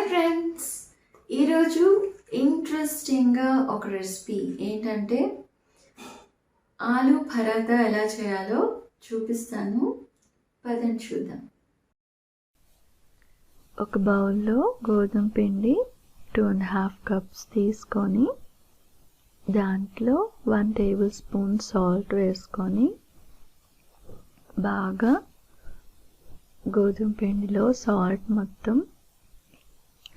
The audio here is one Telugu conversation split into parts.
ఫ్రెండ్స్, ఈరోజు ఇంట్రెస్టింగ్గా ఒక రెసిపీ ఏంటంటే ఆలు పరాటా ఎలా చేయాలో చూపిస్తాను. పదండి చూద్దాం. ఒక బౌల్లో గోధుమ పిండి 2.5 కప్స్ తీసుకొని దాంట్లో 1 టేబుల్ స్పూన్ సాల్ట్ వేసుకొని బాగా గోధుమ పిండిలో సాల్ట్ మొత్తం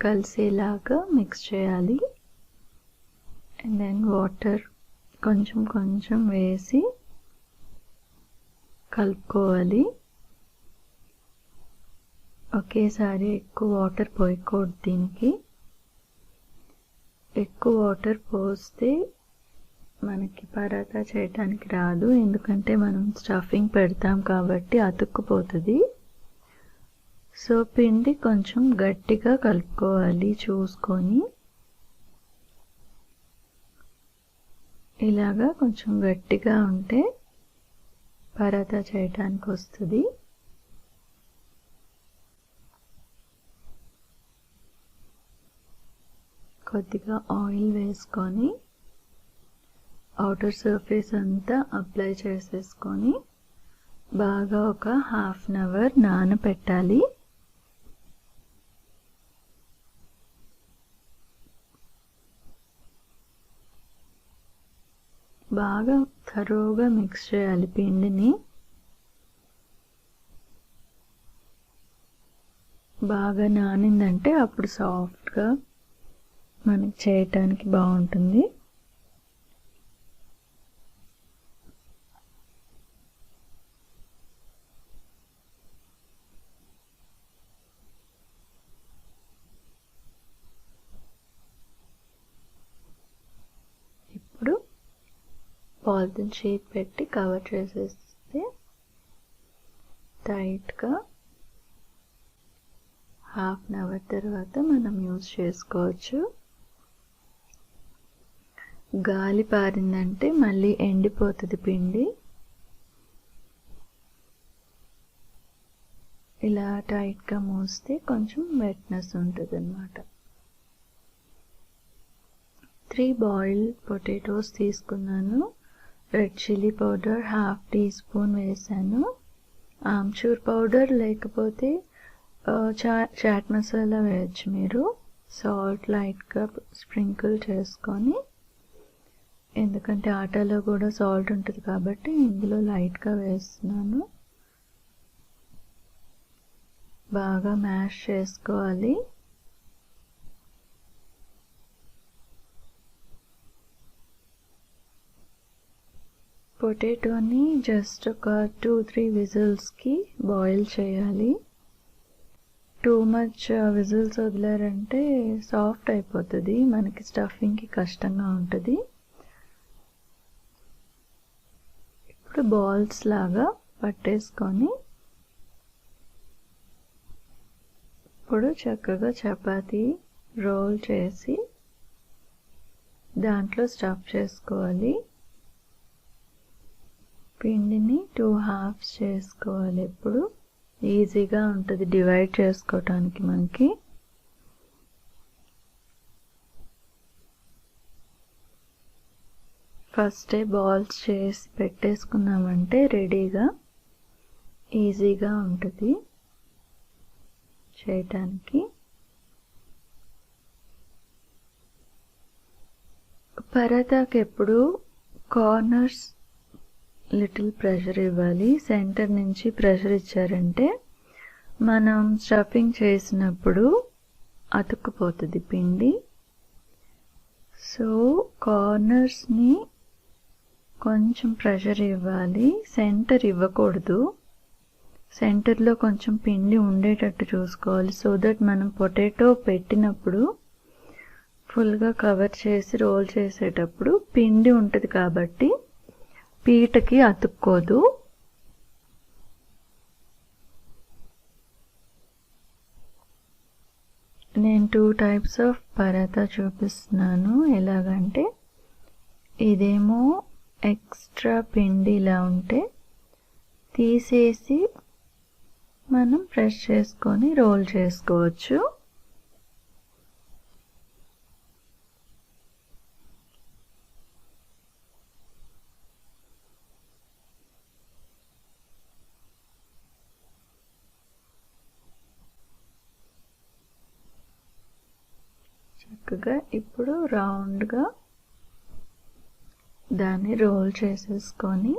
కలిసేలాగా మిక్స్ చేయాలి. అండ్ దెన్ వాటర్ కొంచెం కొంచెం వేసి కలుపుకోవాలి. ఒకేసారి ఎక్కువ వాటర్ పోయకూడదు. దీనికి ఎక్కువ వాటర్ పోస్తే మనకి పరాటా చేయడానికి రాదు, ఎందుకంటే మనం స్టఫింగ్ పెడతాం కాబట్టి అతుక్కుపోతుంది. సో పిండి కొంచెం గట్టిగా కలుపుకోవాలి చూసుకొని. ఇలాగా కొంచెం గట్టిగా ఉంటే పరాటా చేయడానికి వస్తుంది. కొద్దిగా ఆయిల్ వేసుకొని అవుటర్ సర్ఫేస్ అంతా అప్లై చేసేసుకొని బాగా ఒక హాఫ్ అన్ అవర్ నానబెట్టాలి. బాగా థరోగా మిక్స్ చేయాలి పిండిని. బాగా నానిందంటే అప్పుడు సాఫ్ట్గా మనకి చేయటానికి బాగుంటుంది. ఇప్పుడు పాలిథిన్ షీట్ పెట్టి కవర్ చేసేస్తే టైట్గా హాఫ్ అన్ అవర్ తర్వాత మనం యూజ్ చేసుకోవచ్చు. గాలి పారిందంటే మళ్ళీ ఎండిపోతుంది పిండి. ఇలా టైట్గా మూస్తే కొంచెం వెట్నెస్ ఉంటుంది అన్నమాట. 3 బాయిల్డ్ పొటాటోస్ తీసుకున్నాను. Red chilli powder 1/2 teaspoon వేసాను. ఆమ్చూర్ పౌడర్ లేకపోతే చాట్ మసాలా వేయచ్చు మీరు. సాల్ట్ లైట్గా స్ప్రింకిల్ చేసుకొని, ఎందుకంటే ఆటాలో కూడా సాల్ట్ ఉంటుంది కాబట్టి ఇందులో లైట్గా వేస్తున్నాను. బాగా మ్యాష్ చేసుకోవాలి. పొటాటోని జస్ట్ ఒక 2-3 విజిల్స్కి బాయిల్ చేయాలి. టూ మచ్ విజిల్స్ వదిలారంటే సాఫ్ట్ అయిపోతుంది, మనకి స్టఫింగ్కి కష్టంగా ఉంటుంది. ఇప్పుడు బాల్స్ లాగా పట్టేసుకొని ఇప్పుడు చక్కగా చపాతీ రోల్ చేసి దాంట్లో స్టఫ్ చేసుకోవాలి. పిండిని 2 హాఫ్స్ చేసుకోవాలి. ఎప్పుడు ఈజీగా ఉంటుంది డివైడ్ చేసుకోవటానికి మనకి. ఫస్టే బాల్స్ చేసి పెట్టేసుకున్నామంటే రెడీగా ఈజీగా ఉంటుంది చేయటానికి. పరాటాకి ఎప్పుడు కార్నర్స్ లిటిల్ ప్రెషర్ ఇవ్వాలి. సెంటర్ నుంచి ప్రెషర్ ఇచ్చారంటే మనం స్టఫింగ్ చేసినప్పుడు అతుక్కుపోతుంది పిండి. సో కార్నర్స్ని కొంచెం ప్రెషర్ ఇవ్వాలి, సెంటర్ ఇవ్వకూడదు. సెంటర్లో కొంచెం పిండి ఉండేటట్టు చూసుకోవాలి. సో దట్ మనం పొటాటో పెట్టినప్పుడు ఫుల్గా కవర్ చేసి రోల్ చేసేటప్పుడు పిండి ఉంటుంది కాబట్టి పీటకి అతుక్కోదు. నేను 2 టైప్స్ ఆఫ్ పరాటా చూపిస్తున్నాను. ఎలాగంటే ఇదేమో ఎక్స్ట్రా పిండి ఇలా ఉంటే తీసేసి మనం ప్రెస్ చేసుకొని రోల్ చేసుకోవచ్చు. చక్కగా ఇప్పుడు రౌండ్గా దాన్ని రోల్ చేసేసుకొని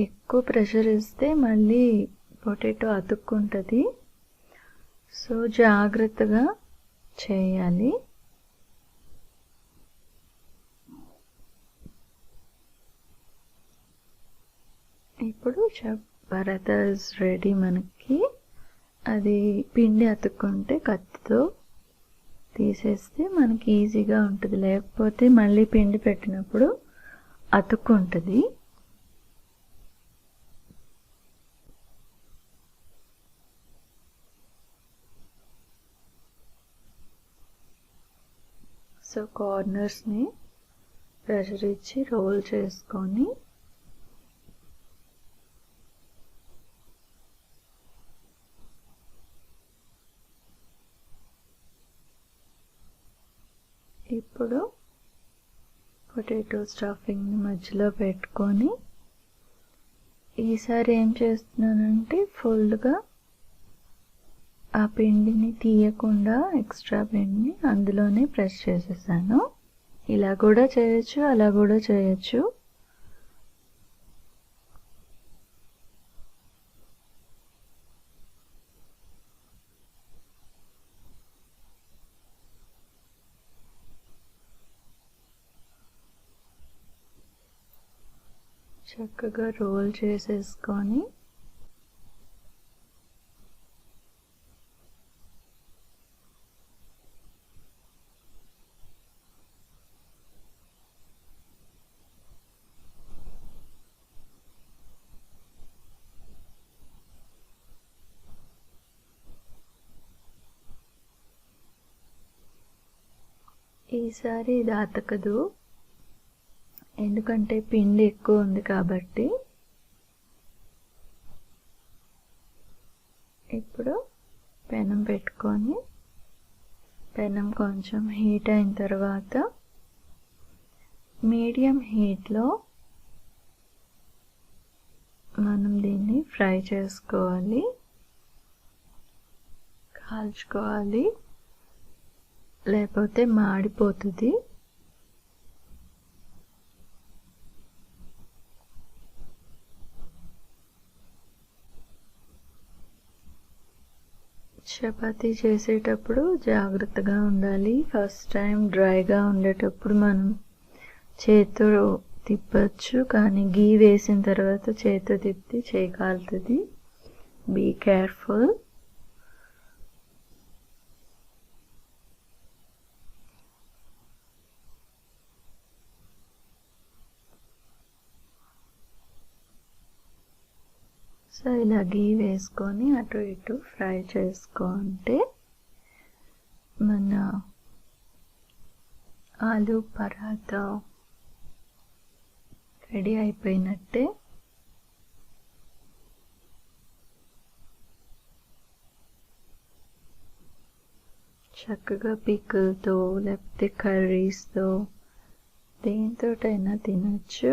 ఎక్కువ ప్రెషర్ ఇస్తే మళ్ళీ పొటాటో అతుక్కుంటుంది, సో జాగ్రత్తగా చేయాలి. ఇప్పుడు పరాతాస్ రెడీ. మనకి అది పిండి అతుక్కుంటే కత్తితో తీసేస్తే మనకి ఈజీగా ఉంటుంది, లేకపోతే మళ్ళీ పిండి పెట్టినప్పుడు అతుక్కుంటుంది. సో కార్నర్స్ని ప్రెషర్ ఇచ్చి రోల్ చేసుకొని ఇప్పుడు పొటాటో స్టఫింగ్ని మధ్యలో పెట్టుకొని ఈసారి ఏం చేస్తున్నానంటే ఫుల్గా ఆ పిండిని తీయకుండా ఎక్స్ట్రా పిండిని అందులోనే ప్రెస్ చేసేసాను. ఇలా కూడా చేయొచ్చు, అలా కూడా చేయొచ్చు. చక్కగా రోల్ చేసేసుకొని ఈసారి ఇది అతకదు, ఎందుకంటే పిండి ఎక్కువ ఉంది కాబట్టి. ఇప్పుడు పెనం పెట్టుకొని పెనం కొంచెం హీట్ అయిన తర్వాత మీడియం హీట్లో మనం దీన్ని ఫ్రై చేసుకోవాలి, కాల్చుకోవాలి, లేకపోతే మాడిపోతుంది. చపాతీ చేసేటప్పుడు జాగ్రత్తగా ఉండాలి. ఫస్ట్ టైం డ్రైగా ఉండేటప్పుడు మనం చేతితో తిప్పచ్చు, కానీ గీ వేసిన తర్వాత చేతితో తిప్పి చేయి కాలుతుంది. Be careful. సో ఇలా గీ వేసుకొని అటు ఇటు ఫ్రై చేసుకుంటే మన ఆలూ పరాఠా రెడీ అయిపోయినట్టే. చక్కగా పికిల్తో లేకపోతే కర్రీస్తో దేనితోటైనా తినచ్చు.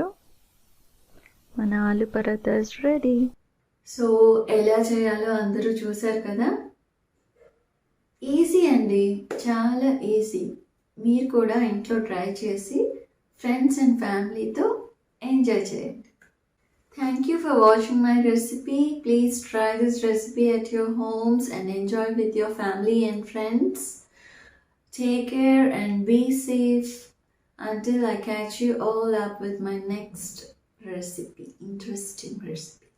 మన ఆలూ పరాథాస్ రెడీ. సో ఎలా చేయాలో అందరూ చూసారు కదా. ఈజీ అండి, చాలా ఈజీ. మీరు కూడా ఇంట్లో ట్రై చేసి ఫ్రెండ్స్ అండ్ ఫ్యామిలీతో ఎంజాయ్ చేయండి. Thank you for watching my recipe. Please try this recipe at your homes and enjoy with your family and friends. Take care and be safe until I catch you all up with my next recipe, interesting recipe.